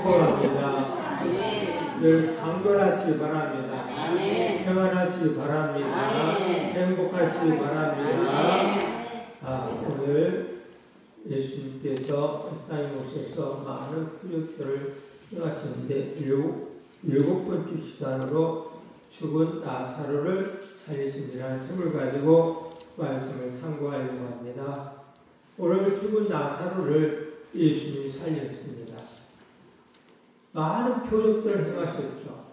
축복합니다. 늘 강건하시기 바랍니다. 평안하시기 바랍니다. 행복하시기 바랍니다. 오늘 예수님께서 땅에 오셔서 많은 표적들을 행하셨는데 일곱 번째 시간으로 죽은 나사로를 살리심이라는 점을 가지고 말씀을 상고하려고 합니다. 오늘 죽은 나사로를 예수님이 살렸습니다. 많은 표적들을 행하셨죠.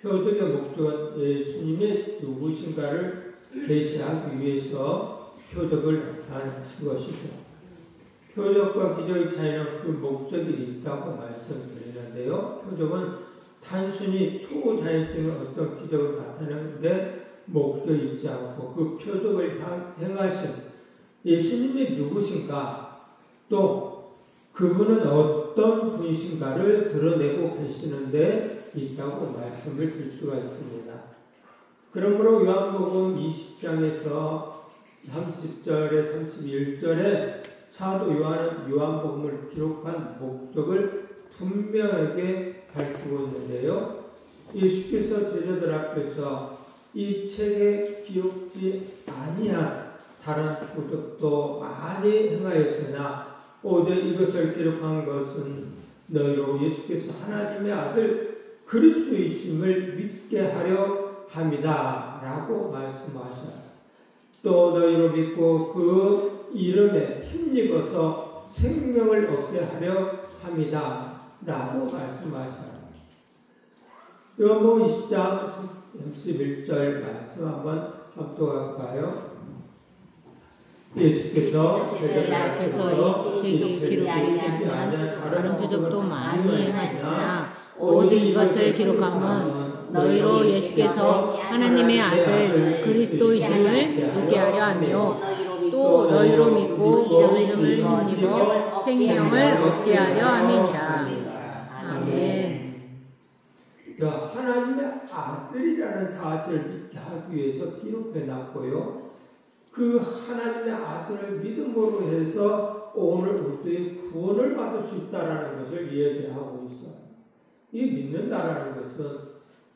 표적의 목적은 예수님이 누구신가를 계시하기 위해서 표적을 나타내신 것이죠. 표적과 기적의 차이는 그 목적이 있다고 말씀드리는데요. 표적은 단순히 초자연적인 어떤 기적을 나타내는데 목적이 있지 않고 그 표적을 행하신 예수님이 누구신가, 또 그분은 어떤 분이신가를 드러내고 계시는데 있다고 말씀을 드릴 수가 있습니다. 그러므로 요한복음 20장에서 30절에 31절에 사도 요한은 요한복음을 기록한 목적을 분명하게 밝히고 있는데요. 예수께서 제자들 앞에서 이 책에 기록지 아니한 다른 표적도 많이 행하였으나 오직 이것을 기록한 것은 너희로 예수께서 하나님의 아들 그리스도이심을 믿게 하려 함이다 라고 말씀하셨습니다. 또 너희로 믿고 그 이름에 힘입어서 생명을 얻게 하려 합니다 라고 말씀하셨습니다. 요한복음 20장 31절 말씀 한번 합독할까요? 예수께서 제자들 앞에서 이 책에 기록되지 않은 다른 표적도 많이 행하셨으나 오직 이것을 기록함은 너희로 예수께서 하나님의 아들 그리스도이심을 믿게 하려 하며 또 너희로 믿고 이름을 힘입어 생명을 얻게 하려 함이니라. 아멘. 하나님의 아들이라는 사실을 믿게 하기 위해서 기록해 놨고요. 그 하나님의 아들을 믿음으로 해서 오늘 우리의 구원을 받을 수 있다는 것을 이야기하고 있어요. 이 믿는다라는 것은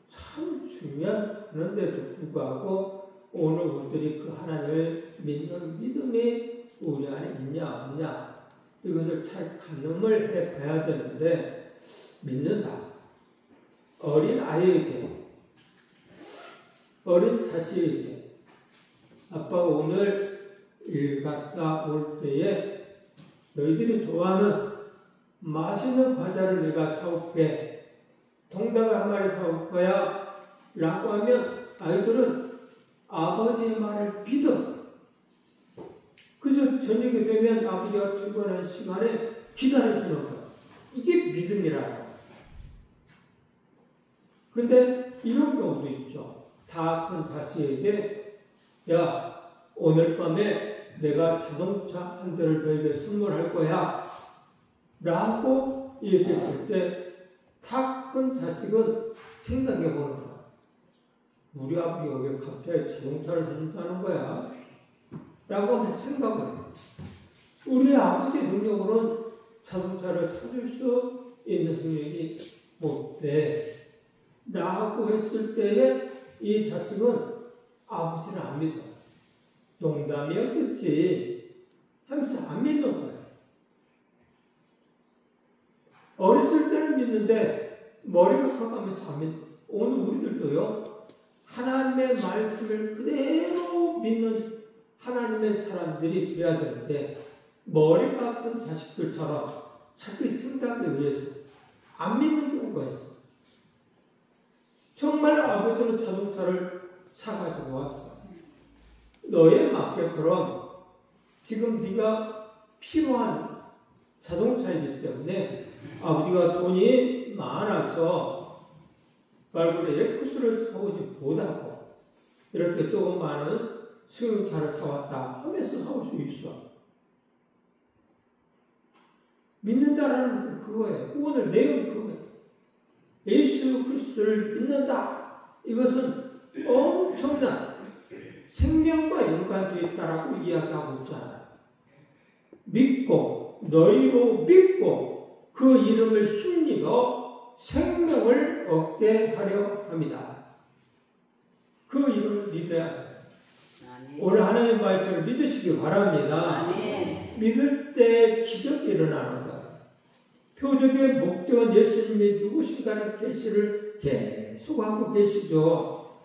참 중요한 그런데도 불구하고 오늘 우리들이 그 하나님을 믿는 믿음이 우리 안에 있냐 없냐 이것을 잘 가늠을 해봐야 되는데, 믿는다. 어린 아이에게, 어린 자식에게 아빠가 오늘 일 갔다 올 때에 너희들이 좋아하는 맛있는 과자를 내가 사올게, 통닭을 한 마리 사올 거야 라고 하면 아이들은 아버지의 말을 믿어. 그래서 저녁이 되면 아버지가 출근하는 시간에 기다려주는 거야. 이게 믿음이라고. 근데 이런 경우도 있죠. 다 큰 자식에게 야, 오늘 밤에 내가 자동차 한 대를 너에게 선물할 거야 라고 얘기했을 때 다 큰 자식은 생각해 보는 거야. 우리 아버지가 왜 갑자기 자동차를 사준다는 거야? 라고 하면 생각을 해. 우리 아버지의 능력으로는 자동차를 사줄 수 있는 능력이 못 돼 라고 했을 때에 이 자식은 아버지를 안 믿어. 농담이었겠지 하면서 안 믿는 거예요. 어렸을 때는 믿는데 머리가 커가면서 안 믿는 거예요. 오늘 우리들도요, 하나님의 말씀을 그대로 믿는 하나님의 사람들이 되어야 되는데 머리가 큰 자식들처럼 자기 생각에 의해서 안 믿는 경우가 있어. 정말 아버지는 자동차를 사가지고 왔어. 너에 맞게 그럼 지금 네가 필요한 자동차이기 때문에 아버지가 돈이 많아서 말고는 에쿠스를 사오지 못하고 이렇게 조그마한 승용차를 사왔다 하면서 사올 수 있어. 믿는다라는 것은 그거예요. 오늘 내용이 그거예요. 예수 그리스도를 믿는다. 이것은 엄청난 생명과 연관되어 있다라고 이야기하고 있잖아요. 믿고, 너희로 믿고, 그 이름을 힘입어 생명을 얻게 하려 합니다. 그 이름을 믿어야 합니다. 오늘 하나님의 말씀을 믿으시기 바랍니다. 아멘. 믿을 때 기적이 일어나는 거예요. 표적의 목적은 예수님이 누구신가는 계시를 계속하고 계시죠.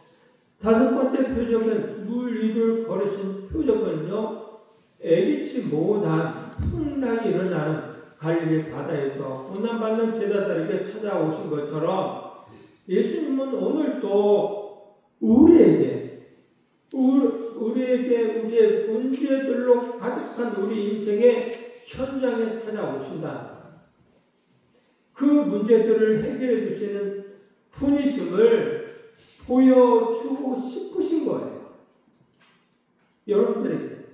다섯 번째 표적은 물 위를 걸으신 표적은요, 예기치 못한 풍랑이 일어나는 갈릴리 바다에서 고난받는 제자들에게 찾아오신 것처럼 예수님은 오늘도 우리의 문제들로 가득한 우리 인생의 현장에 찾아오신다. 그 문제들을 해결해 주시는 분이심을 보여주고 싶으신 거예요. 여러분들에게.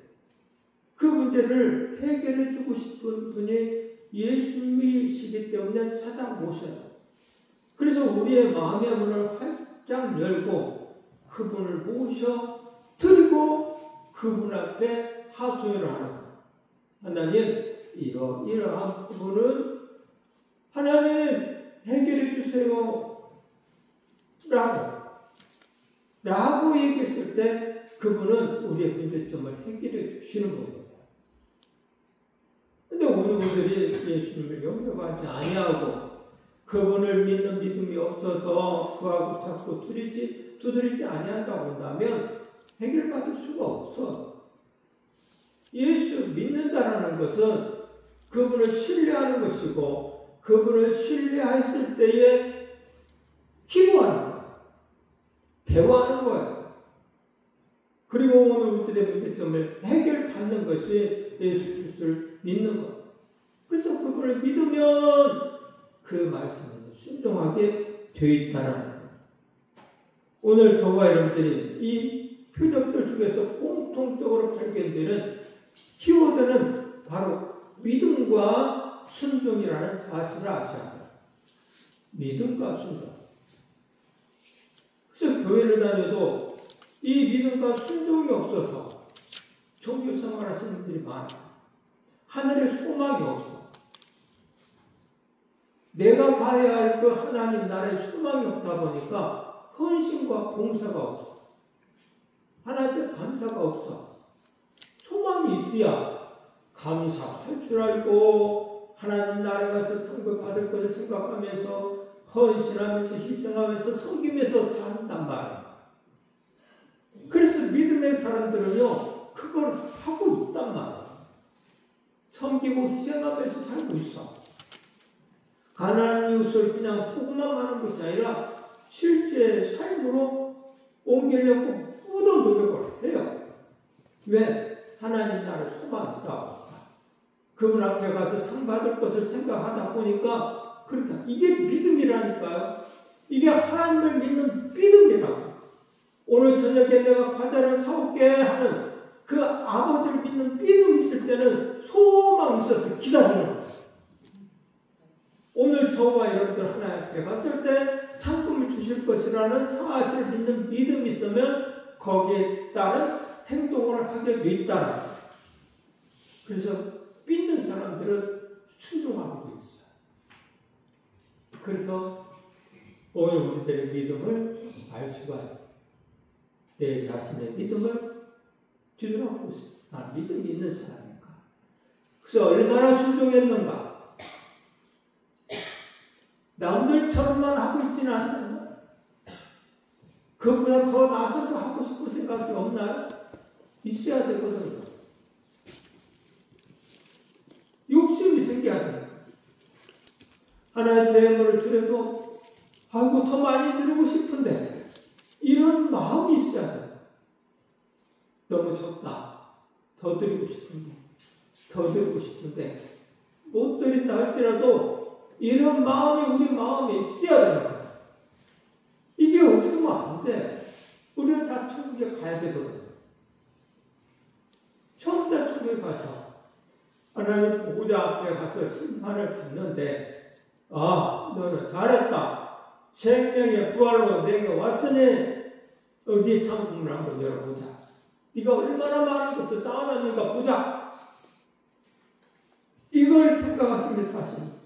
그 문제를 해결해 주고 싶은 분이 예수님이시기 때문에 찾아오셔요. 그래서 우리의 마음의 문을 활짝 열고 그분을 모셔 드리고 그분 앞에 하소연을 하는 거예요. 하나님, 이러한 부분은 하나님 해결해 주세요. 라고 얘기했을 때 그분은 우리의 문제점을 해결해 주시는 거예요. 근데 오늘 우리들이 예수님을 영접하지 아니하고 그분을 믿는 믿음이 없어서 그하고 자꾸 두드리지 아니한다고 한다면 해결받을 수가 없어. 예수 믿는다라는 것은 그분을 신뢰하는 것이고 그분을 신뢰했을 때에 기도하는 거예요. 대화하는 거예요. 그리고 오늘 우리들의 문제점을 해결받는 것이 예수 그리스도를 믿는 거예요. 그래서 그분을 믿으면 그 말씀에 순종하게 되어 있다는 거예요. 오늘 저와 여러분들이 이 표적들 속에서 공통적으로 발견되는 키워드는 바로 믿음과 순종이라는 사실을 아셔야 합니다. 믿음과 순종. 그래서 교회를 다녀도 이 믿음과 순종이 없어서 종교 생활하시는 분들이 많아요. 하늘에 소망이 없어. 내가 가야 할 그 하나님 나라에 소망이 없다 보니까 헌신과 봉사가 없어. 하나님께 감사가 없어. 소망이 있어야 감사할 줄 알고 하나님 나라에 가서 상급 받을 것을 생각하면서 헌신하면서 희생하면서 섬기면서 산단 말이에요. 그래서 믿음의 사람들은요, 그걸 하고 있단 말이에요. 섬기고 희생하면서 살고 있어. 가난한 이웃을 그냥 포기만 하는 것이 아니라 실제 삶으로 옮기려고 뿌듯 노력을 해요. 왜? 하나님 나라에 소망이 있다. 그분 앞에 가서 상 받을 것을 생각하다 보니까 그렇다. 이게 믿음이라니까요. 이게 하나님을 믿는 믿음이라고. 오늘 저녁에 내가 과자를 사올게 하는 그 아버지를 믿는 믿음이 있을 때는 소망이 있어서 기다리는 거예요. 오늘 저와 여러분들 하나님 앞에 갔을 때 상품을 주실 것이라는 사실을 믿는 믿음이 있으면 거기에 따른 행동을 하게 돼 있다. 그래서 믿는 사람들은 순종하게 돼 있어요. 그래서 오늘 우리들의 믿음을 알 수가 있어요. 내 자신의 믿음을 뒤돌아보고 있어요. 나 믿음이 있는 사람인가? 그래서 얼마나 순종했는가? 남들처럼만 하고 있지는 않나요? 그보다 더 나서서 하고 싶은 생각이 없나요? 있어야 되거든요. 욕심이 생겨야 돼요. 하나님의 대물을 드려도 아이고 더 많이 드리고 싶은데 이런 마음이 있어야 돼요. 너무 적다. 더 드리고 싶은데 못 드린다 할지라도 이런 마음이 우리 마음에 있어야 되는 거예요. 이게 없으면 안 돼. 우리는 다 천국에 가야 되거든요. 처음 다 천국에 가서 하나님 보호자 앞에 가서 심판을 받는데 너는 잘했다. 생명의 부활로 내게 왔으니 어디 창문을 한번 열어보자. 네가 얼마나 많은 것을 쌓아놨는가 보자. 이걸 생각하시는 게 사실입니다.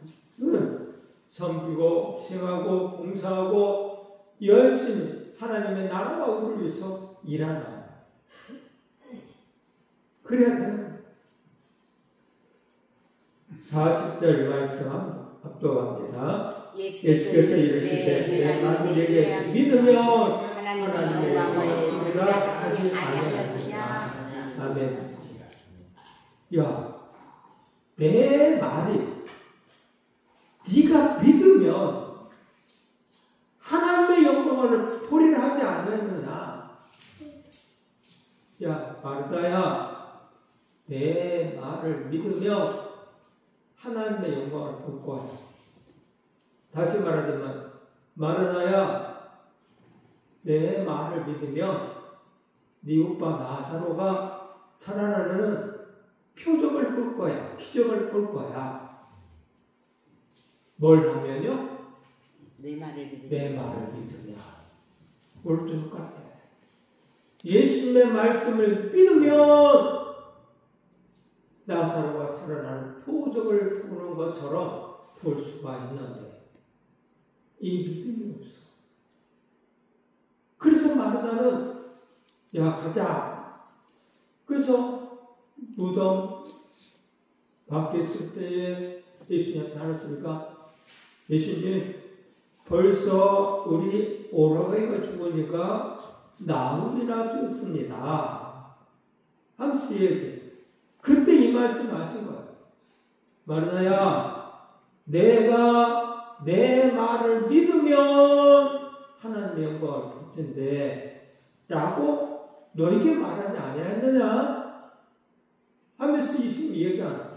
섬기고 희생하고 봉사하고 열심히 하나님의 나라와 우리를 위해서 일하는 거예요. 그래야 되는 거예요. 40절 말씀 압도합니다. 예수께서 이르시되 내가 너희에게 믿으면 하나님의 영광을 우리가 하지 아니하느냐. 아멘. 야, 내 말이 네가 믿으면 하나님의 영광을 보리라 하지 않았느냐. 야, 마르다야, 내 말을 믿으면 하나님의 영광을 볼 거야. 다시 말하자면, 마르다야, 내 말을 믿으면 네 오빠 나사로가 살아나는 표적을 볼 거야. 기적을 볼 거야. 뭘 하면요? 내 말을 믿으면. 내 말을 믿으면. 오늘도 똑같아. 예수님의 말씀을 믿으면 나사로가 살아나는 표적을 보는 것처럼 볼 수가 있는데 이 믿음이 없어. 그래서 마르다는 야 가자. 그래서 무덤 밖에 있을 때에 예수님한테 나눴으니까 예수님 벌써 우리 오라버니가 죽으니까 나흘이나 됐습니다. 하면서 얘기해. 그때 이 말씀 하신 거예요. 마르다야, 내가 내 말을 믿으면 하나님의 영광을 볼 텐데 라고 너에게 말하지 아니하였느냐 하면서 예수님이 얘기하는 거예요.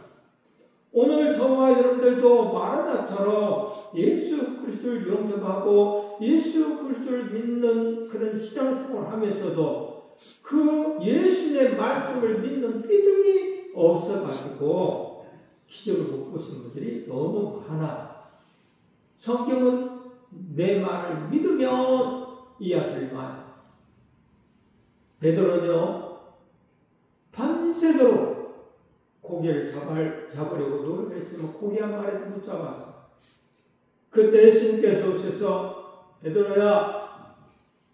오늘 저와 여러분들도 마르다처럼 예수 그리스도를 영접하고 예수 그리스도를 믿는 그런 신앙생활을 하면서도 그 예수의 말씀을 믿는 믿음이 없어가지고 기적을 못 보신 분들이 너무 많아. 성경은 내 말을 믿으면 이야기를만. 베드로는요 밤새도록 고기를 잡으려고 노력했지만 고기 한 마리도 못 잡았어. 그때 예수님께서 오셔서 베드로야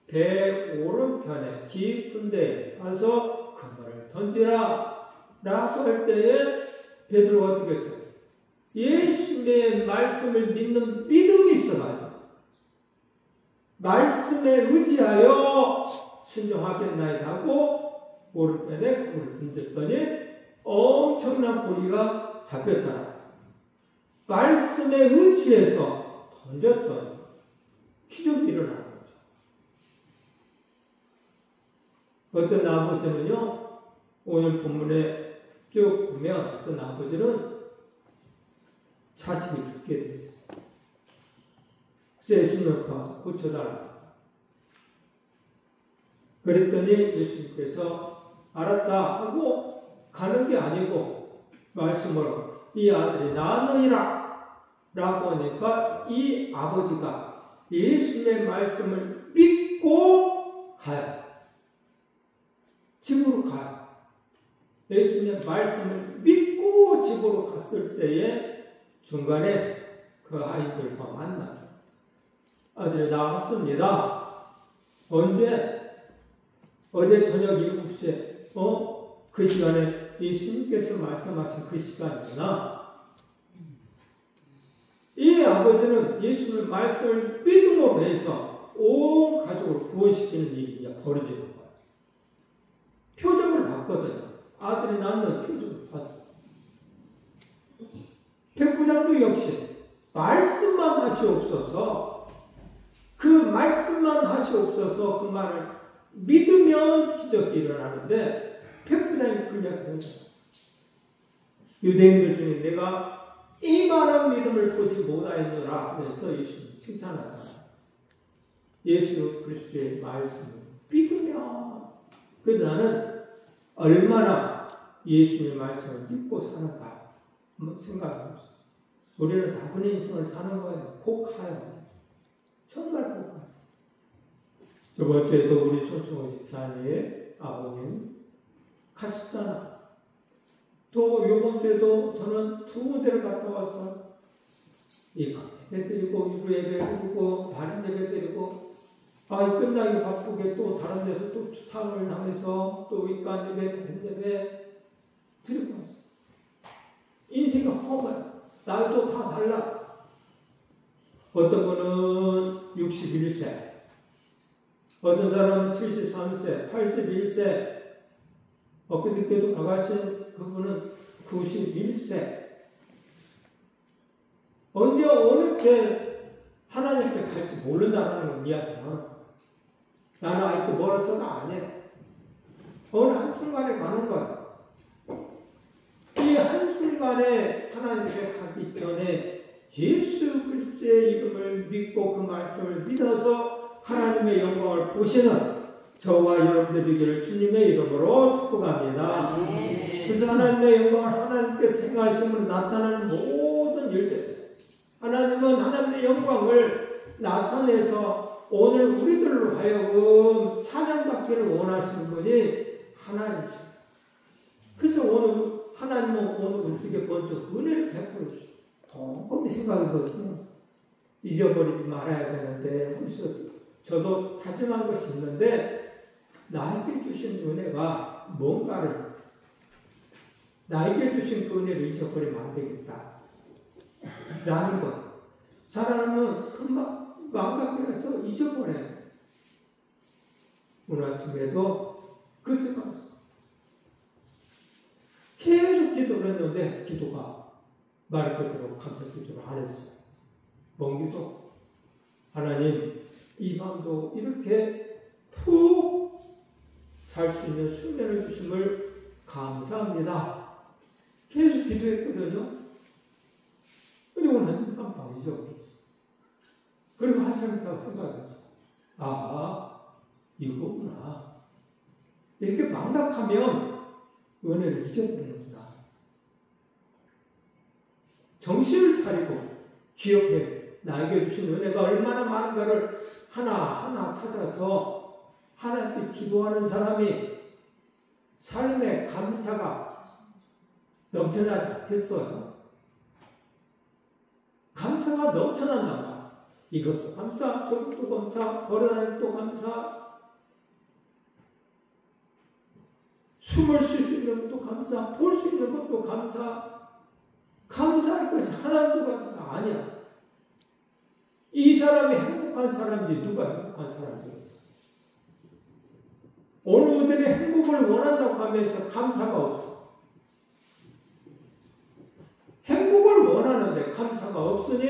배 오른편에 깊은 데 가서 그물을 던지라 라고 할 때에 베드로가 어떻게 했어요? 예수님의 말씀을 믿는 믿음이 있어가지고 말씀에 의지하여 순종하겠나이다 하고 오른편에 그물을 던졌더니 엄청난 고기가 잡혔다. 말씀에 의지해서 던졌더니 기적이 일어난 거죠. 어떤 아버지는요, 오늘 본문에 쭉 보면 어떤 아버지는 자식이 죽게 되었어요. 그래서 예수님을 가서 고쳐달라. 그랬더니 예수님께서 알았다 하고 가는 게 아니고 말씀으로 이 아들이 낳았느니라 라고 하니까 이 아버지가 예수님의 말씀을 믿고 가요. 집으로 가요. 예수님의 말씀을 믿고 집으로 갔을 때에 중간에 그 아이들과 만나죠. 아들이 나왔습니다. 언제? 어제 저녁 7시에 그 시간에 예수님께서 말씀하신 그 시간이구나. 이 아버지는 예수님의 말씀을 믿음으로 해서 온 가족을 구원시키는 일이 벌어지는 거예요. 표적을 봤거든요. 아들이 낳는 표적을 봤어요. 백부장도 역시 말씀만 하시옵소서, 그 말씀만 하시옵소서 그 말을 믿으면 기적이 일어나는데 백부장이 그냥 그런 거예요. 유대인들 중에 내가 이만한 믿음을 보지 못하였노라 그래서 예수님 칭찬하잖아요. 예수 그리스도의 말씀을 믿으면 그래서 나는 얼마나 예수님의 말씀을 믿고 사는가 한번 생각해보세요. 우리는 다분히 인생을 사는 거예요. 복하요. 정말 복하요. 저번 주에도 우리 손승호 집사님의 아버님 가셨잖아. 또 요번 주에도 저는 2군데를 갔다 왔어요. 이 예배 드리고 유로 예배 드리고 다른 예배 드리고 끝나기 바쁘게 또 다른 데서 또 상을 당해서 또 이간 예배 다른 예배 드리고 왔어요. 인생이 허가요. 나이도 다 달라. 어떤 분은 61세, 어떤 사람은 73세, 81세, 엊그저께도 나가신 그분은 91세. 언제 어느 때 하나님께 갈지 모른다는 건 미안해요. 나는 아직도 멀었어가 안 해. 어느 한순간에 가는 거야. 이 한순간에 하나님께 가기 전에 예수 그리스도의 이름을 믿고 그 말씀을 믿어서 하나님의 영광을 보시는 저와 여러분들 되기를 주님의 이름으로 축복합니다. 그래서 하나님의 영광을 하나님께서 행하심으로 나타나는 모든 일들, 하나님은 하나님의 영광을 나타내서 오늘 우리들로 하여금 찬양받기를 원하시는 분이 하나님이십니다. 그래서 오늘 하나님은 오늘 우리에게 먼저 은혜를 베풀어 주시고 곰곰이 생각해 보시면 잊어버리지 말아야 되는데 하면서 저도 다짐한 것이 있는데 나에게 주신 은혜가 뭔가를 나에게 주신 그 은혜를 잊어버리면 안 되겠다 라는 것. 사람은 금방 망각해서 잊어버려요. 오늘 아침에도 그 생각했어요. 계속 기도를 했는데 기도가 말 그대로 감사 기도를 안 했어요. 먼 기도. 하나님 이 밤도 이렇게 푹 잘 수 있는 수면을 주심을 감사합니다. 계속 기도했거든요. 근데 오늘 깜빡 잊어버렸어요. 그리고 한참 있다가 생각했어요. 아, 이거구나. 이렇게 망각하면 은혜를 잊어버리는구나. 정신을 차리고 기억해. 나에게 주신 은혜가 얼마나 많은가를 하나하나 찾아서 하나님께 기도하는 사람이 삶의 감사가 넘쳐나지 않겠어요? 감사가 넘쳐난단 말이야. 이것도 감사, 저것도 감사, 걸어다닐 또 감사, 숨을 쉴 수 있는 것도 감사, 볼 수 있는 것도 감사. 감사할 것이 하나도 가지가 아니야. 이 사람이 행복한 사람이지 누가 행복한 사람이겠어? 오늘들이 행복을 원한다고 하면서 감사가 없어. 행복을 원하는데 감사가 없으니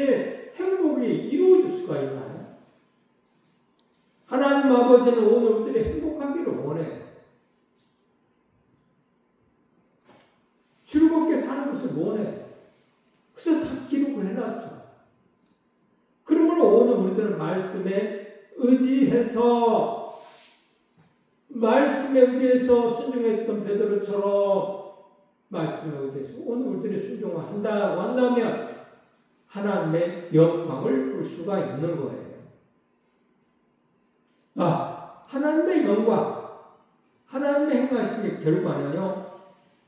행복이 이루어질 수가 있나요? 하나님 아버지는 오늘들이 행복하기를 원해. 즐겁게 사는 것을 원해. 그래서 다 기록을 해놨어. 그러므로 오늘 우리들은 말씀에 의지해서 순종했던 베드로처럼 말씀에 의지해서 오늘 우리들이 순종을 한다면 하나님의 영광을 볼 수가 있는 거예요. 하나님의 영광, 하나님의 행하신 결과는요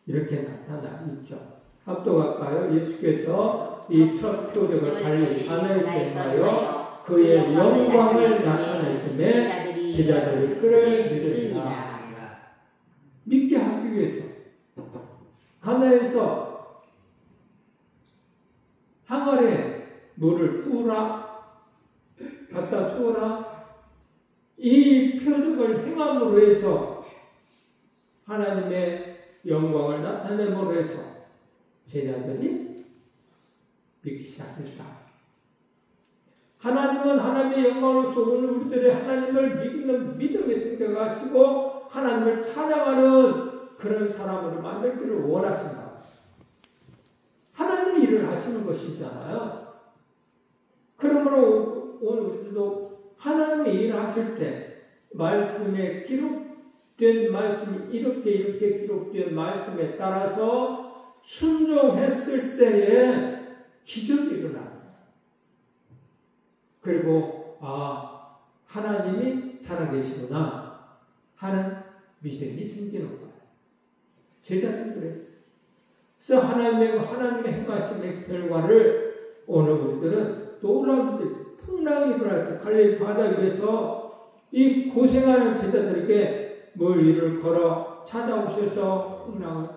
이렇게 나타나 있죠. 합독할까요? 예수께서 이 첫 표적을 달리 하늘에서 행하여 그의 영광을 나타내심에 제자들이 그를 믿으리라. 믿게 하기 위해서 가나에서 항아리에 물을 부으라, 갖다 주어라. 이 표적을 행함으로 해서 하나님의 영광을 나타내므로 해서 제자들이 믿기 시작했다. 하나님은 하나님의 영광으로서 오늘 우리들의 하나님을 믿는 믿음의 생각을 하시고 하나님을 찬양하는 그런 사람으로 만들기를 원하신다. 하나님이 일을 하시는 것이잖아요. 그러므로 오늘 우리들도 하나님이 일을 하실 때 말씀에 기록된 말씀이 이렇게 기록된 말씀에 따라서 순종했을 때에 기적이 일어납니다. 그리고 하나님이 살아계시구나 하는 믿음이 생기는 거예요. 제자들이 그랬어요. 그래서 하나님의 행하심의 결과를 오늘 우리들은 놀라운 풍랑이 일어날 때 갈릴리 바다 위에서 이 고생하는 제자들에게 멀리를 걸어 찾아오셔서 풍랑을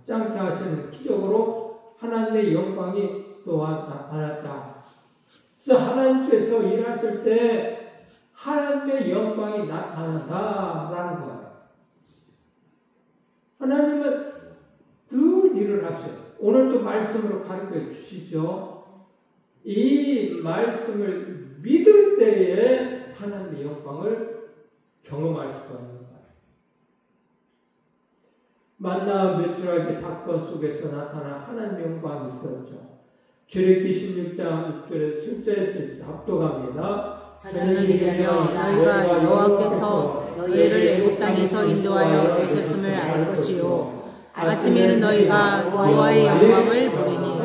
잠잠케 하시는 기적으로 하나님의 영광이 또한 나타났다. 그래서 하나님께서 일하실 때 하나님의 영광이 나타난다라는 거예요. 하나님은 늘 일을 하셔요. 오늘도 말씀으로 가르쳐 주시죠. 이 말씀을 믿을 때에 하나님의 영광을 경험할 수가 있는 거예요. 만나 메추라기 사건 속에서 나타난 하나님의 영광이 있었죠. 출애굽기 16장 6절에 7절에서 압도갑니다. 저는 이르려 너희가 여호와께서 너희를 애굽 땅에서 인도하여 내셨음을 알 것이요 아침에는 너희가 여호와의 영광을 보리니.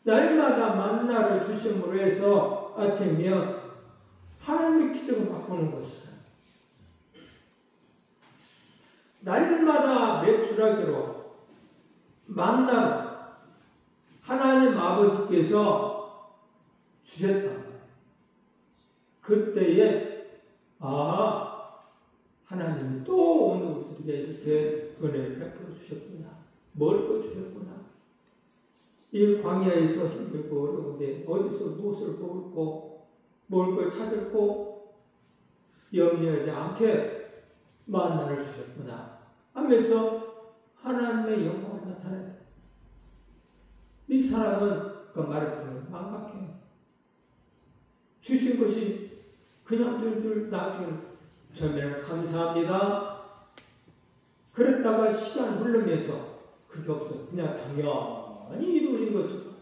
날마다 만나를 주심으로 해서 아침이면 하나님의 기적을 맛보는 것이죠. 날마다 메추라기로 만나로 하나님 아버지께서 주셨다. 그때에 하나님이 또 오늘 우리에게 이렇게 은혜를 베풀어 주셨구나. 먹을 거 주셨구나. 이 광야에서 힘들고 어려운데 어디서 무엇을 먹을 걸 찾았고 염려하지 않게 만나를 주셨구나 하면서 하나님의 영광을 나타낸다. 이 사람은 그 말했더니 망각해. 주신 것이 그냥 줄줄 나중에 저는 감사합니다. 그랬다가 시간 흐르면서 그게 없어요. 그냥 당연히 이루어진 것처럼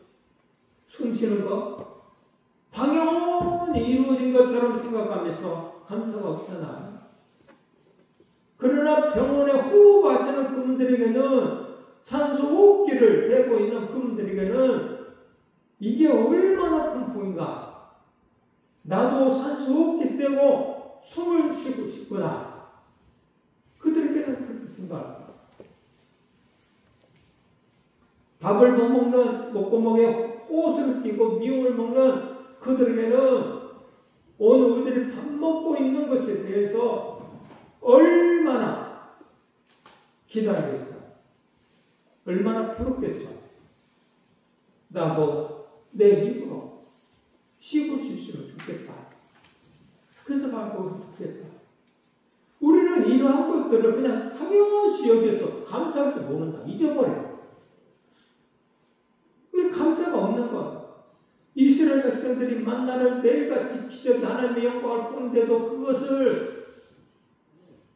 숨쉬는 거 당연히 이루어진 것처럼 생각하면서 감사가 없잖아요. 그러나 병원에 호흡하시는 그분들에게는 산소 호흡기를 대고 있는 그분들에게는 이게 얼마나 큰 복인가. 나도 산소 호흡기 떼고 숨을 쉬고 싶구나. 그들에게는 그렇게 생각합니다. 밥을 못 먹는 목구멍에 호수를 끼고 미움을 먹는 그들에게는 오늘 우리들이 밥 먹고 있는 것에 대해서 얼마나 기다리겠어. 얼마나 부럽겠어. 나도 내 입으로 씹을 수 있으면 좋겠다. 그래서 밥 먹으면 좋겠다. 우리는 이러한 것들을 그냥 당연시 여기서 감사할 줄 모른다. 잊어버려. 왜 감사가 없는 거야? 이스라엘 백성들이 만나를 매일같이 기적이 하나님의 영광을 보는데도 그것을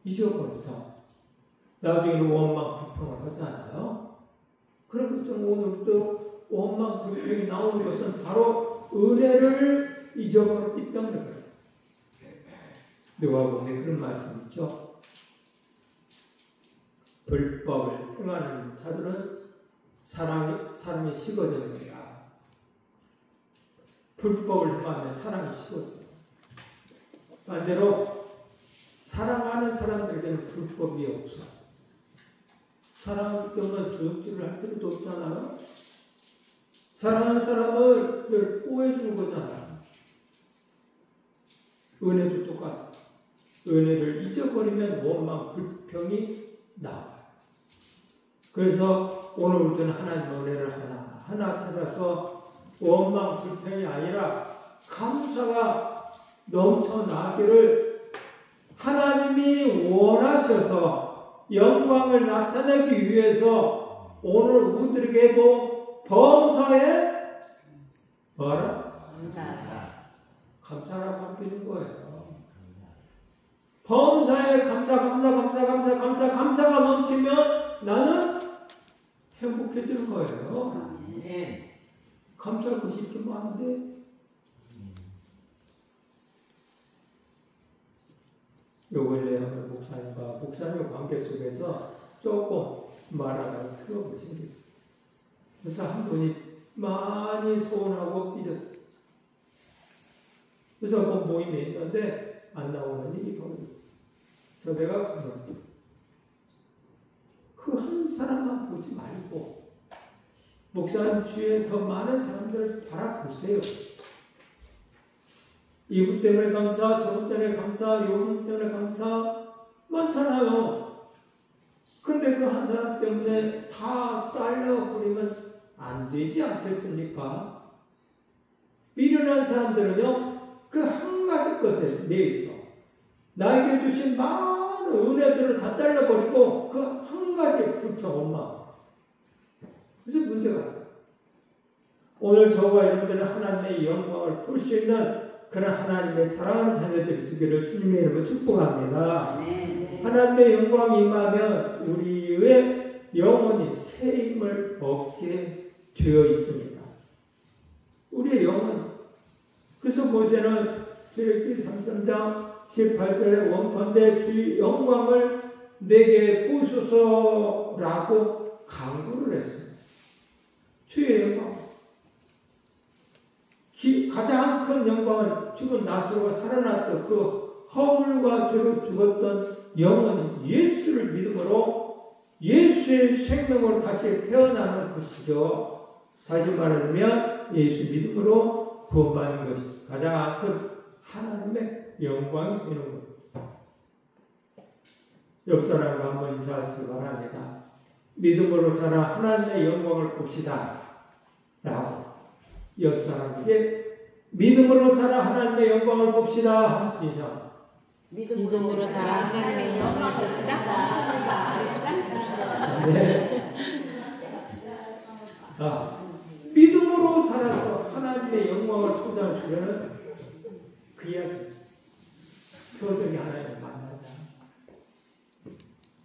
잊어버려서 나중에는 원망 불평을 하잖아요. 그런 것처럼 오늘도 원망 불평이 나오는 것은 바로 은혜를 잊어버렸기 때문에 그래요. 누가복음에 그런 말씀 있죠. 불법을 행하는 자들은 사람이 식어집니다. 불법을 행하면 사람이 식어져요. 반대로 사랑하는 사람들에게는 불법이 없어. 사랑하기 때문에 도둑질을 할 필요도 없잖아요. 사랑하는 사람을 늘 보호해주는 거잖아요. 은혜도 똑같아. 은혜를 잊어버리면 원망, 불평이 나와요. 그래서 오늘 우리는 하나님의 은혜를 하나하나 찾아서 원망, 불평이 아니라 감사가 넘쳐나기를 하나님이 원하셔서 영광을 나타내기 위해서 오늘 우리들에게도 범사에 뭐라? 감사라고 맡겨준 거예요. 범사에 감사가 넘치면 나는 행복해지는 거예요. 감사할 것이 이렇게 많은데 요 근래에 목사님과 관계 속에서 조금 말하다가 트러블이 생겼어요. 그래서 한 분이 많이 소원하고 삐졌어요. 그래서 그 모임에 있는데 안 나오는 일이 벌어졌어요. 그래서 내가 그 한 사람만 보지 말고 목사님 주위에 더 많은 사람들을 바라보세요. 이분 때문에 감사, 저분 때문에 감사, 요분 때문에 감사 많잖아요. 근데 그 한 사람 때문에 다 잘려버리면 안 되지 않겠습니까? 미련한 사람들은요, 그 한 가지 것에 대해서 나에게 주신 많은 은혜들을 다 잘라버리고 그 한 가지 불평한 마음. 그래서 문제가 있어요. 오늘 저와 여러분들은 하나님의 영광을 볼 수 있는 그런 하나님의 사랑하는 자녀들이 되기를 주님의 이름으로 축복합니다. 하나님의 영광이 임하면 우리의 영혼이 새 힘을 얻게 되어 있습니다. 우리의 영혼. 그래서 모세는 출애굽기 33장 18절에 원컨대 주의 영광을 내게 보소서라고 강구를 했습니다. 주의 영광. 가장 큰 영광은 죽은 나사로가 살아났던 그 허물과 죄로 죽었던 영혼은 예수를 믿음으로 예수의 생명으로 다시 태어나는 것이죠. 다시 말하자면 예수 믿음으로 구원받는 것이 가장 큰 하나님의 영광이 되는 것. 옆 사람과 한번 인사하시기 바랍니다. 믿음으로 살아 하나님의 영광을 봅시다. 라고 옆 사람에게 믿음으로 살아 하나님의 영광을 봅시다. 하면서 인사. 믿음으로 살아 하나님의 영광을 봅시다. 네. 믿음으로 살아서 하나님의 영광을 보자는 것은 그냥 표적이 하나님을 만나자.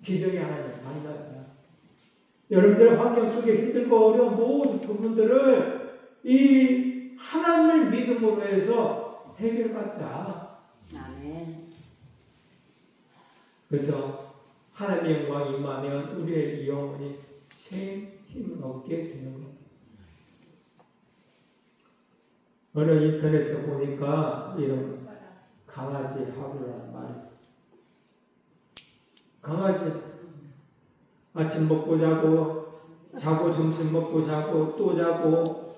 기적이 하나님을 만나자. 여러분들 환경 속에 힘들고 어려운 모든 부분들을 이 하나님을 믿음으로 해서 해결받자. 아멘. 그래서 하나님의 영광이 임하면 우리의 영혼이 새 힘을 얻게 되는 겁니다. 어느 인터넷에 보니까 이런 강아지 하루라는 말이 있어요. 강아지 아침 먹고 자고 점심 먹고 자고 또 자고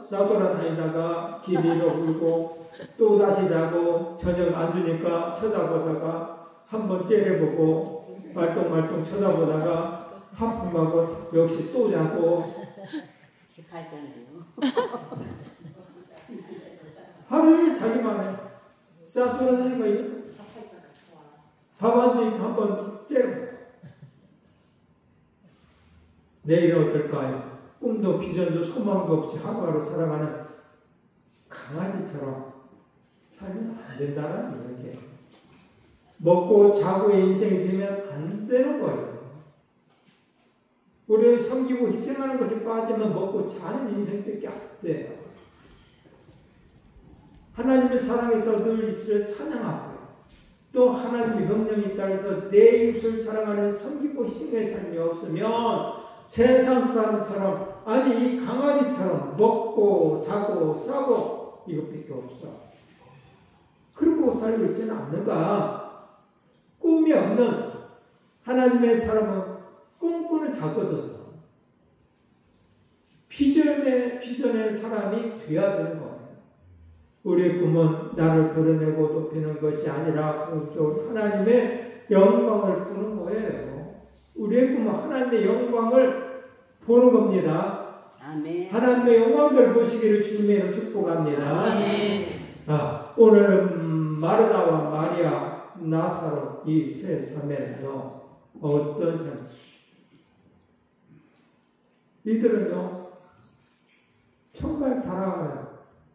싸돌아다니다가 길 잃어버리고 또 다시 자고 저녁 안 주니까 쳐다보다가 한번 째려보고 말똥말똥 쳐다보다가 하품하고 역시 또 자고 하루종일 자기만 해. 싸돌아다니까 밥 안 주니까 한번 째려보고 내일은 어떨까요? 꿈도 비전도 소망도 없이 하루하루 살아가는 강아지처럼 살면 안 된다는 얘기예요. 먹고 자고의 인생이 되면 안 되는 거예요. 우리 섬기고 희생하는 것에 빠지면 먹고 자는 인생밖에 안 돼요. 하나님의 사랑에서 늘 입술을 찬양하고요. 또 하나님의 명령에 따라서 내 이웃을 사랑하는 섬기고 희생의 삶이 없으면 세상 사람처럼 아니 이 강아지처럼 먹고 자고 싸고 이것밖에 없어. 그러고 살고 있지는 않는가. 꿈이 없는 하나님의 사람은 꿈꾸는 자거든. 비전의 사람이 되어야 되는 거예요. 우리의 꿈은 나를 드러내고 높이는 것이 아니라 하나님의 영광을 보는 거예요. 우리의 꿈은 하나님의 영광을 보는 겁니다. 아멘. 하나님의 영광을 보시기를 주님의 축복합니다. 아멘. 오늘 마르다와 마리아, 나사로 이 세 자매는요 어떤 삶? 이들은요 정말 사랑하는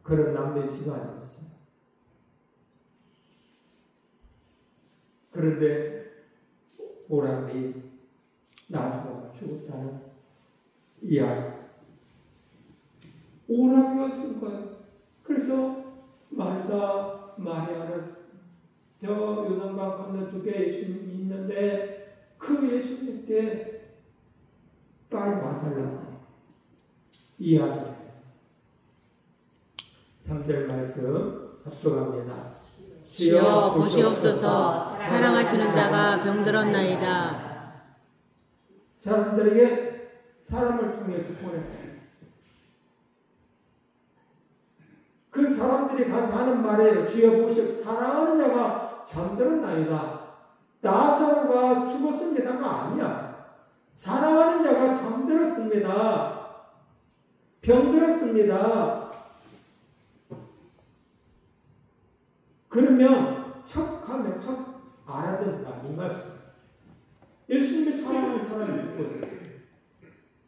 그런 남매지가 아니었어요. 그런데 오람이 나사로가 죽었다는 이야기. 오람이가 죽은 거예요. 그래서 마르다, 마리아는 저 요단강 건너쪽에 예수님이 있는데 그 예수님께 빨리 와달라고 이야기해요. 3절 말씀 합독합니다. 주여 보시옵소서. 사랑하시는 자가 병들었나이다. 사람들에게 사람을 통해서 보냈다. 그 사람들이 가서 하는 말이에요. 주여 보시오. 사랑하는 자가 잠들었나이다. 나사로가 죽었습니다가 아니야. 사랑하는 자가 잠들었습니다. 병들었습니다. 그러면 척하면 척 알아듣는다. 이 말씀. 예수님이 사랑하는 사람이 있거든요.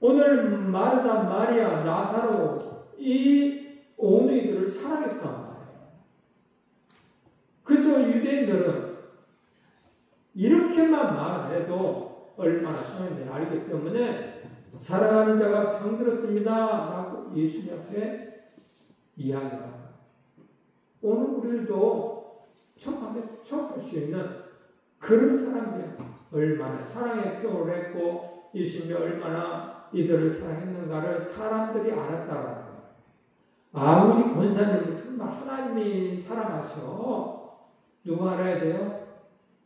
오늘 마르다, 마리아, 나사로 이 오누이들을 사랑했단 말이에요. 그래서 유대인들은 이렇게만 말해도 얼마나 소용인지 알기 때문에 사랑하는 자가 병들었습니다 라고 예수님 앞에 이야기합니다. 오늘 우리도 척할 수 있는 그런 사람이에요. 얼마나 사랑의 표를 했고 예수님이 얼마나 이들을 사랑했는가를 사람들이 알았다라는 거예요. 아, 우리 권사님은 정말 하나님이 사랑하셔. 누가 알아야 돼요?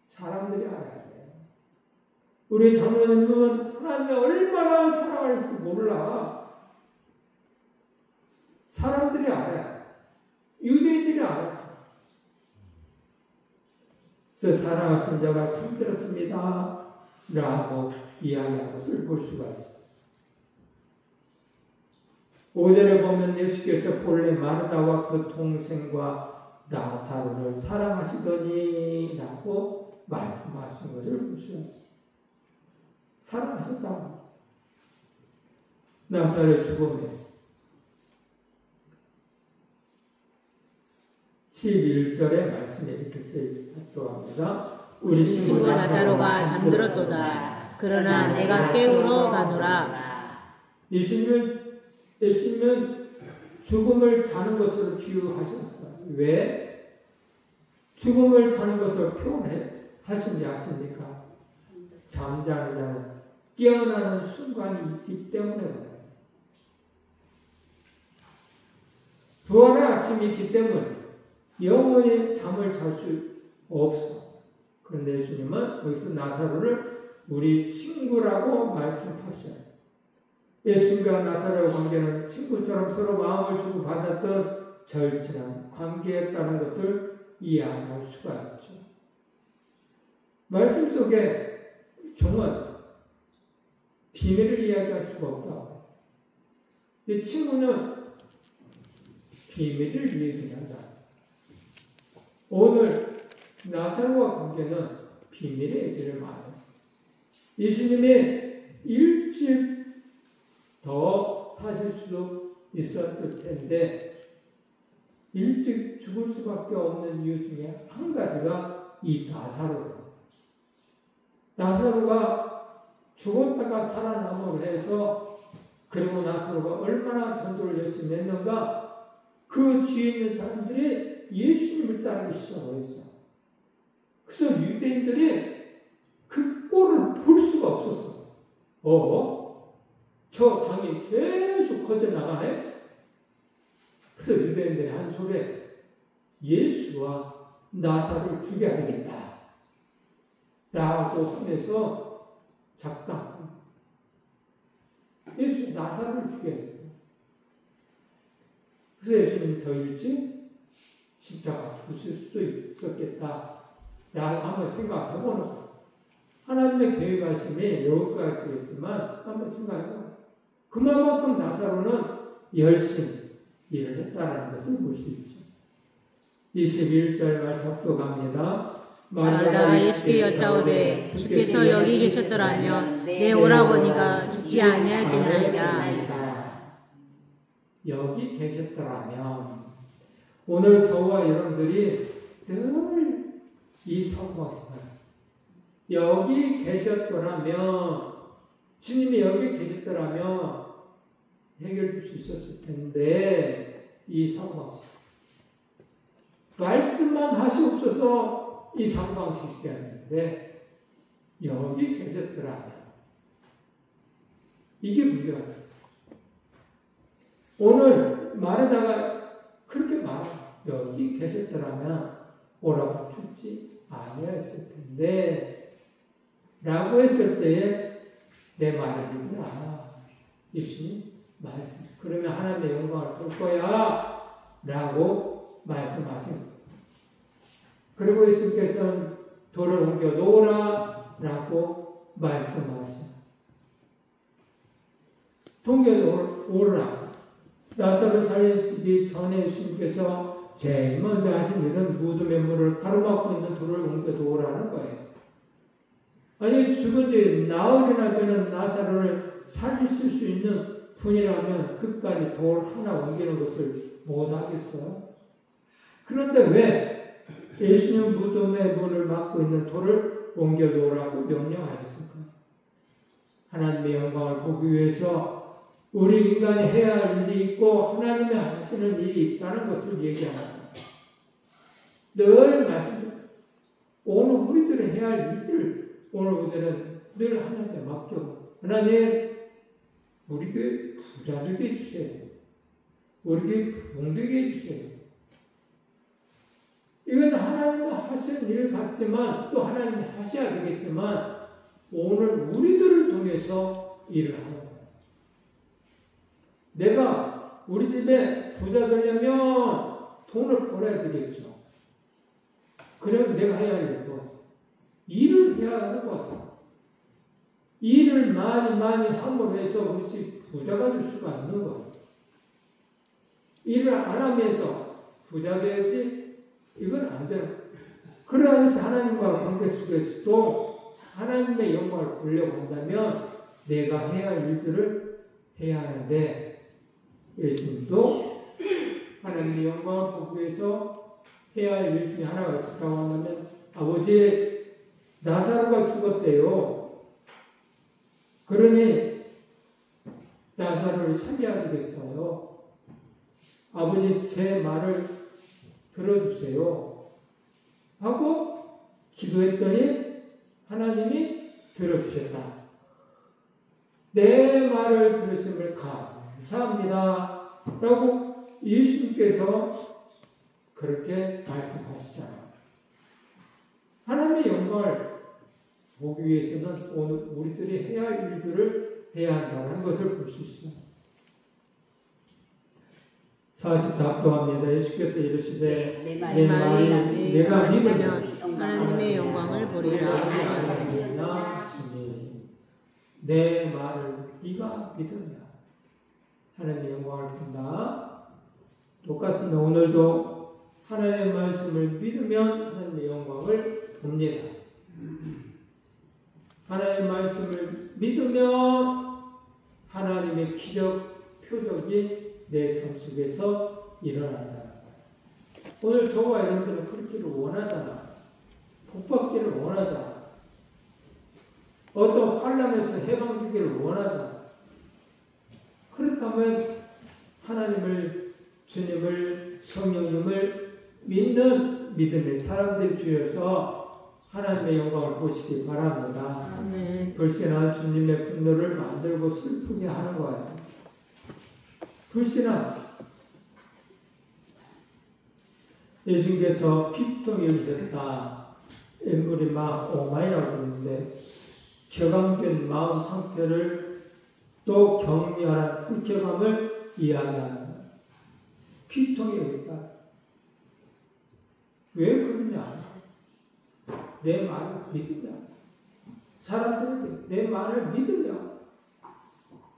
사람들이 알아야 돼요. 우리 장로님은 하나님이 얼마나 사랑할지 몰라. 사람들이 알아요. 유대인들이 알았어. 그래서 사랑하신 자가 잠들었습니다 라고 이야기한 것을 볼 수가 있습니다. 5절에 보면 예수께서 본래 마르다와 그 동생과 나사로를 사랑하시더니 라고 말씀하신 것을 볼 수가 있습니다. 사랑하셨다. 나사로의 죽음에 11절의 말씀에 이렇게 쓰여있다고 합니다. 우리 친구 나사로가 잠들었도다. 그러나 내가 깨우러 가노라. 예수님은 죽음을 자는 것으로 비유하셨어요. 왜? 죽음을 자는 것으로 표현하신지 아십니까? 잠자는 자는 깨어나는 순간이 있기 때문에 그래요. 부활의 아침이 있기 때문에 영원히 잠을 잘 수 없어. 그런데 예수님은 여기서 나사로를 우리 친구라고 말씀하셔요. 예수님과 나사로의 관계는 친구처럼 서로 마음을 주고받았던 절친한 관계였다는 것을 이해할 수가 있죠. 말씀 속에 종은 비밀을 이야기할 수가 없다. 이 친구는 비밀을 얘기한다. 오늘 나사로와 관계는 비밀의 얘기를 말했어. 예수님이 일찍 더 사실 수도 있었을 텐데 일찍 죽을 수밖에 없는 이유 중에 한 가지가 이 나사로예요. 나사로가 죽었다가 살아남으로 해서 그리고 나사로가 얼마나 전도를 열심히 했는가 그 뒤에 있는 사람들이 예수님을 따르기 시작했어. 그래서 유대인들이 그 꼴을 볼 수가 없었어. 저 당이 계속 커져나가네? 그래서 유대인들이 한 소리에 예수와 나사로를 죽여야 되겠다 라고 하면서 작당. 예수 나사로를 죽여야 되겠다. 그래서 예수님이 더 일찍 십자가 죽으실 수도 있었겠다 라고 한번 생각해보는 거예요. 하나님의 계획하심이 여기까지 되겠지만 한번 생각해보는 거예요. 그만큼 나사로는 열심히 일을 했다는 것을 볼 수 있죠. 21절 말씀 합독합니다. 마르다가 예수께 여짜오되 주께서 여기 계셨더라면 내 오라버니가 죽지 아니하겠나이다. 여기 계셨더라면 오늘 저와 여러분들이 늘 이 사고방식을 여기 계셨더라면 주님이 여기 계셨더라면 해결될 수 있었을 텐데 이 사고방식 말씀만 하시옵소서 이 사고방식이 있어야 하는데 여기 계셨더라면 이게 문제가 됐어요. 오늘 마르다가 그렇게 말해요. 여기 계셨더라면 오라고 죽지 아니었을 텐데 라고 했을 때에 내 말을 믿으라. 예수님 말씀. 그러면 하나님의 영광을 볼 거야 라고 말씀하신 거예요. 그리고 예수님께서는 돌을 옮겨 놓으라 라고 말씀하셨어요. 옮겨 놓으라. 나사로 살리시기 전에 예수님께서 제일 먼저 하신 일은 무덤의 문을 가로막고 있는 돌을 옮겨 놓으라는 거예요. 아니 죽은 뒤 나흘이나 되는 나사로를 살리실 수 있는 분이라면 끝까지 돌 하나 옮기는 것을 못하겠어요? 그런데 왜 예수님 무덤의 문을 막고 있는 돌을 옮겨 놓으라고 명령하셨을까? 하나님의 영광을 보기 위해서 우리 인간이 해야 할 일이 있고 하나님이 하시는 일이 있다는 것을 얘기합니다. 늘 말씀드려요. 오늘 우리들이 해야 할 일을 오늘 우리들은 늘 하나님께 맡겨. 하나님, 우리 교회 부자 되게 해주세요. 우리 교회 부흥되게 해주세요. 이건 하나님이 하시는 일 같지만 또 하나님이 하셔야 되겠지만 오늘 우리들을 통해서 일을 하는 거예요. 내가 우리 집에 부자 되려면 돈을 벌어야 되겠죠. 그러면 내가 해야 할 일도 일을 해야 하는 거예요. 일을 많이 함으로 해서 우리 부자가 될 수가 있는 거예요. 일을 안 하면서 부자 되야지 이건 안 돼요. 그러면서 하나님과 관계 속에서도 하나님의 영광을 보려고 한다면 내가 해야 할 일들을 해야 하는데 예수님도 하나님의 영광을 보기 위해서 해야 할 일 중에 하나가 있었다고 하면 아버지 나사로가 죽었대요. 그러니 나사로를 살려야 되겠어요. 아버지 제 말을 들어주세요. 하고 기도했더니 하나님이 들어주셨다. 내 말을 들으심을 감사합니다. 라고 예수님께서 그렇게 말씀하시잖아요. 하나님의 영광을 보기 위해서는 오늘 우리들이 해야 할 일들을 해야 한다는 것을 볼 수 있습니다. 40답도 합니다. 예수께서 이르시되 내 말이 내가 믿으면 하나님의 영광을 보리라. 내 말을 네가 믿으면 하나님의 영광을 본다. 똑같습니다. 오늘도 하나님의 말씀을 믿으면 하나님의 영광을 봅니다. 하나님의 말씀을 믿으면 하나님의 기적, 표적이 내 삶 속에서 일어난다. 오늘 저와 여러분들은 그렇기를 원하잖아. 복받기를 원하잖아. 어떤 환난에서 해방되기를 원하잖아. 그렇다면 하나님을, 주님을, 성령님을 믿는 믿음의 사람들 중에서 하나님의 영광을 보시기 바랍니다. 아멘. 불신한 주님의 분노를 만들고 슬프게 하는 거예요. 불신한 예수님께서 피통이 여기셨다. 인물이 오마이라고 했는데 격앙된 마음 상태를 또 격렬한 불쾌감을 이야기합니다. 피통이 여기다. 왜 그러냐? 내 말을 믿으냐? 사람들에게 내 말을 믿으면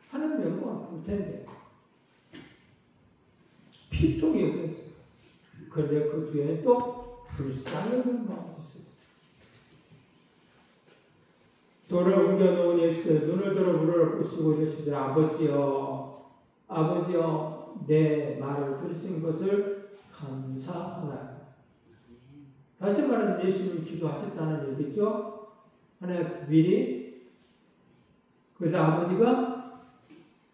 하나님 영광을 볼 텐데 피통이 여기 있어요. 그런데 그 뒤에 또 불쌍한 마음이 있었어요. 돌을 옮겨놓은 예수께서 눈을 들어 무릎을 꿇으시고 이러시되 아버지여, 아버지여, 내 말을 들으신 것을 감사하나이다. 다시 말하면 예수님 기도하셨다는 얘기죠. 하나님 미리. 그래서 아버지가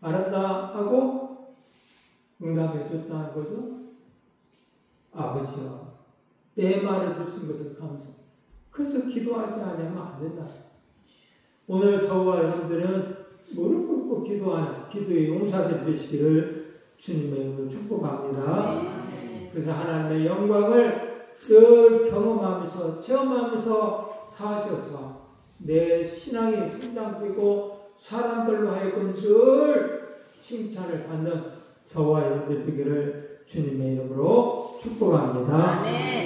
알았다 하고 응답해 줬다는 거죠. 아버지여, 내 말을 들으신 것을 감사. 그래서 기도하지 않으면 안 된다. 오늘 저와 여러분들은 무릎 꿇고 기도하는 기도의 용사들 되시기를 주님의 이름으로 축복합니다. 그래서 하나님의 영광을 늘 경험하면서 체험하면서 사셔서 내 신앙이 성장되고 사람들로 하여금 늘 칭찬을 받는 저와 여러분들 되기를 주님의 이름으로 축복합니다. 아멘.